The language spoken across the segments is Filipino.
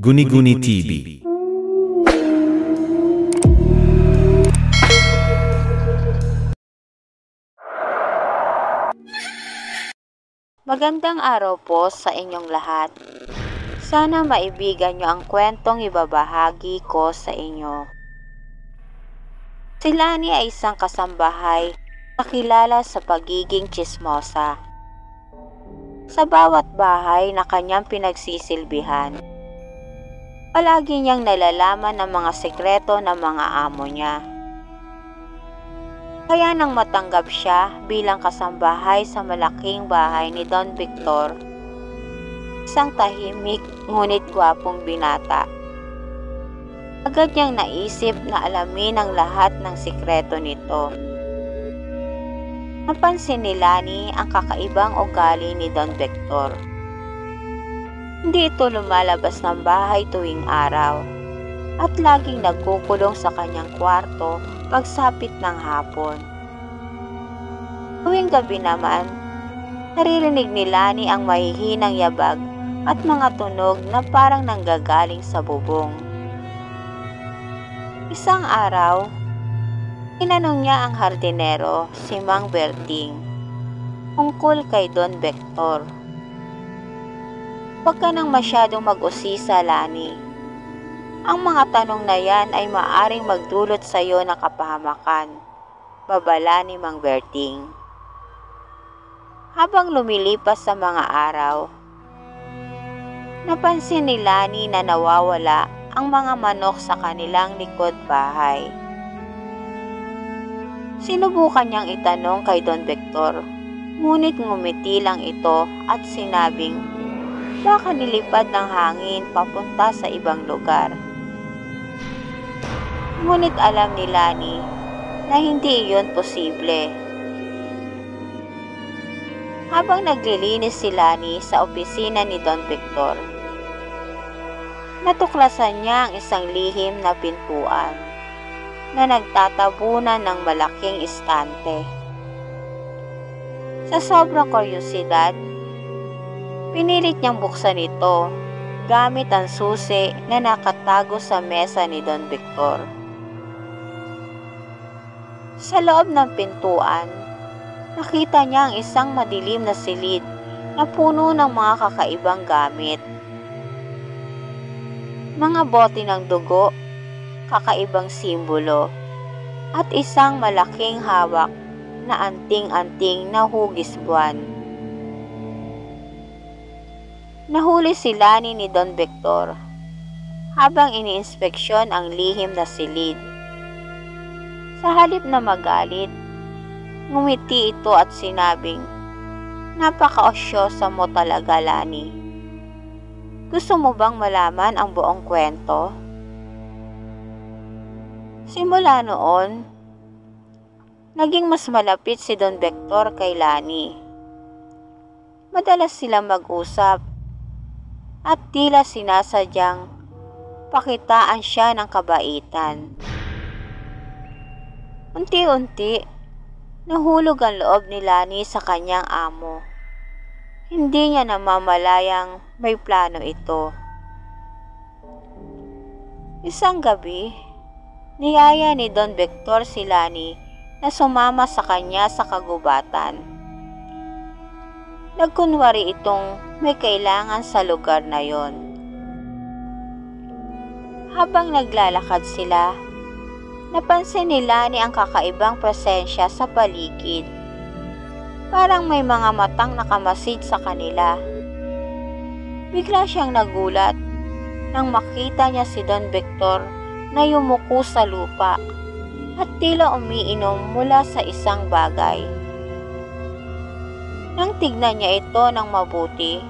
Guni-Guni TV. Magandang araw po sa inyong lahat. Sana maibigan nyo ang kwentong ibabahagi ko sa inyo. Si Lani ay isang kasambahay na kilala sa pagiging tsismosa. Sa bawat bahay na kanyang pinagsisilbihan, palagi niyang nalalaman ang mga sekreto ng mga amo niya. Kaya nang matanggap siya bilang kasambahay sa malaking bahay ni Don Victor, isang tahimik ngunit gwapong binata, agad niyang naisip na alamin ang lahat ng sikreto nito. Napansin ni Lani ang kakaibang ugali ni Don Victor. Hindi ito lumalabas ng bahay tuwing araw at laging nagkukulong sa kanyang kwarto pagsapit ng hapon. Tuwing gabi naman, naririnig ni Lani ang mahihinang yabag at mga tunog na parang nanggagaling sa bubong. Isang araw, tinanong niya ang hardinero, si Mang Berting, tungkol kay Don Victor. "Huwag ka nang masyadong mag-usisa, Lani. Ang mga tanong na yan ay maaring magdulot sa iyo ng kapahamakan," babala ni Mang Berting. Habang lumilipas sa mga araw, napansin ni Lani na nawawala ang mga manok sa kanilang likod bahay. Sinubukan niyang itanong kay Don Victor, ngunit ngumiti lang ito at sinabing baka nilipad ng hangin papunta sa ibang lugar. Ngunit alam ni Lani na hindi iyon posible. Habang naglilinis si Lani sa opisina ni Don Victor, natuklasan niya ang isang lihim na pintuan na nagtatabunan ng malaking istante. Sa sobrang kuryosidad, pinilit niyang buksan ito gamit ang susi na nakatago sa mesa ni Don Victor. Sa loob ng pintuan, nakita niya ang isang madilim na silid na puno ng mga kakaibang gamit. Mga bote ng dugo, kakaibang simbolo, at isang malaking hawak na anting-anting na hugis buwan. Nahuli si Lani ni Don Victor habang iniinspeksyon ang lihim na silid. Sa halip na magalit, ngumiti ito at sinabing, "Napaka-osyosa mo talaga, Lani. Gusto mo bang malaman ang buong kwento?" Simula noon, naging mas malapit si Don Victor kay Lani. Madalas silang mag-usap at tila sinasadyang pakitaan siya ng kabaitan. Unti-unti, nahulog ang loob ni Lani sa kanyang amo. Hindi niya namamalayang may plano ito. Isang gabi, niyaya ni Don Victor si Lani na sumama sa kanya sa kagubatan. Nagkunwari itong may kailangan sa lugar na yon. Habang naglalakad sila, napansin ni Lani ang kakaibang presensya sa paligid. Parang may mga matang nakamasid sa kanila. Bigla siyang nagulat nang makita niya si Don Victor na yumuko sa lupa at tila umiinom mula sa isang bagay. Nang tignan niya ito ng mabuti,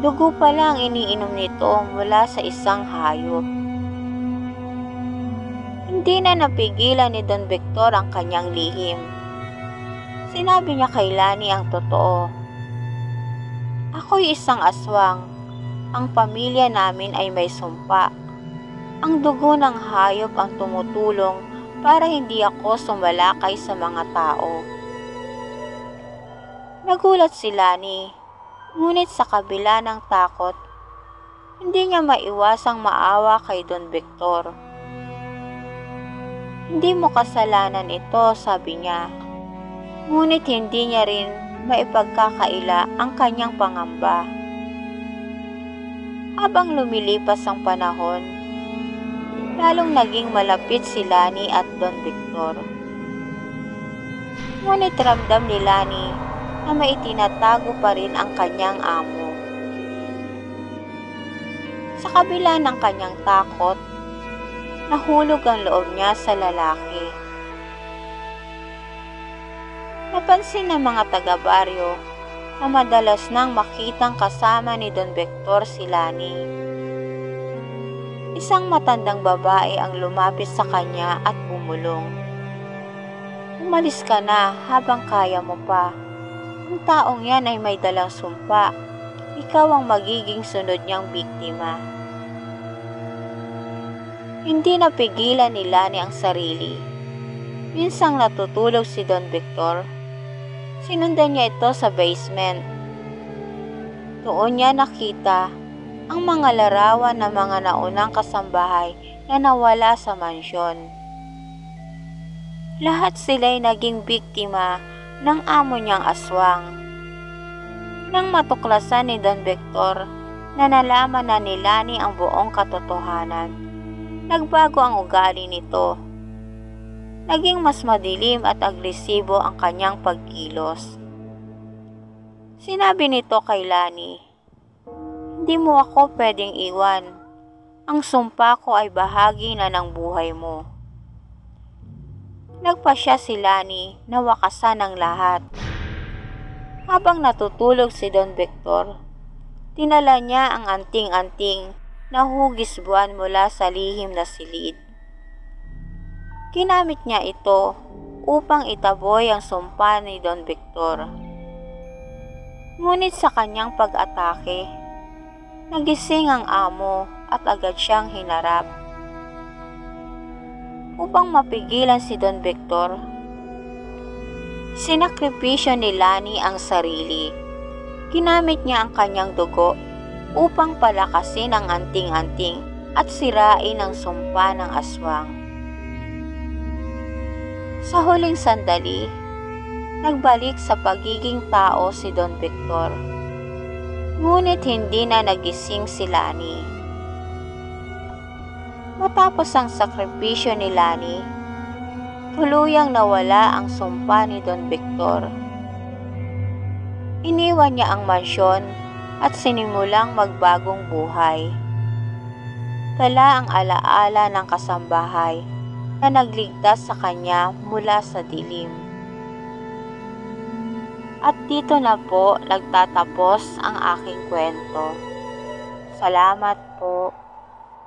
dugo pala ang iniinom nito mula sa isang hayop. Hindi na napigilan ni Don Victor ang kanyang lihim. Sinabi niya kay Lani ang totoo. "Ako'y isang aswang. Ang pamilya namin ay may sumpa. Ang dugo ng hayop ang tumutulong para hindi ako sumalakay sa mga tao." Nagulat si Lani, ngunit sa kabila ng takot, Hindi niya maiwasang maawa kay Don Victor. Hindi mo kasalanan ito, sabi niya. Ngunit hindi niya rin maipagkakaila ang kanyang pangamba. Habang lumilipas ang panahon, lalong naging malapit si Lani at Don Victor. Ngunit ramdam ni Lani na may itinatago pa rin ang kanyang amo. Sa kabila ng kanyang takot, nahulog ang loob niya sa lalaki. Napansin ng mga taga-baryo na madalas nang makitang kasama ni Don Victor si Lani. Isang matandang babae ang lumapit sa kanya at bumulong. Umalis ka na habang kaya mo pa. Ang taong yan ay may dalang sumpa. Ikaw ang magiging sunod niyang biktima. Hindi napigilan ni Lani ang sarili. Minsang natutulog si Don Victor. Sinundan niya ito sa basement. Doon niya nakita ang mga larawan ng mga naunang kasambahay na nawala sa mansyon. Lahat sila'y naging biktima ng amo niyang aswang. Nang matuklasan ni Don Victor na nalaman na ni Lani ang buong katotohanan, nagbago ang ugali nito. Naging mas madilim at agresibo ang kanyang pagkilos. Sinabi nito kay Lani, "Hindi mo ako pwedeng iwan. Ang sumpa ko ay bahagi na ng buhay mo." Nagpasya si Lani na wakasan ang lahat. Habang natutulog si Don Victor, tinala niya ang anting-anting na hugis buwan mula sa lihim na silid. Ginamit niya ito upang itaboy ang sumpa ni Don Victor. Ngunit sa kanyang pag-atake, nagising ang amo at agad siyang hinarap. Upang mapigilan si Don Victor, sinakripisyo ni Lani ang sarili. Ginamit niya ang kanyang dugo upang palakasin ang anting-anting at sirain ang sumpa ng aswang. Sa huling sandali, nagbalik sa pagiging tao si Don Victor. Ngunit hindi na nagising si Lani. Matapos ang sakripisyo ni Lani, tuluyang nawala ang sumpa ni Don Victor. Iniwan niya ang mansyon at sinimulang magbagong buhay. Dala ang alaala ng kasambahay na nagligtas sa kanya mula sa dilim. At dito na po nagtatapos ang aking kwento. Salamat po.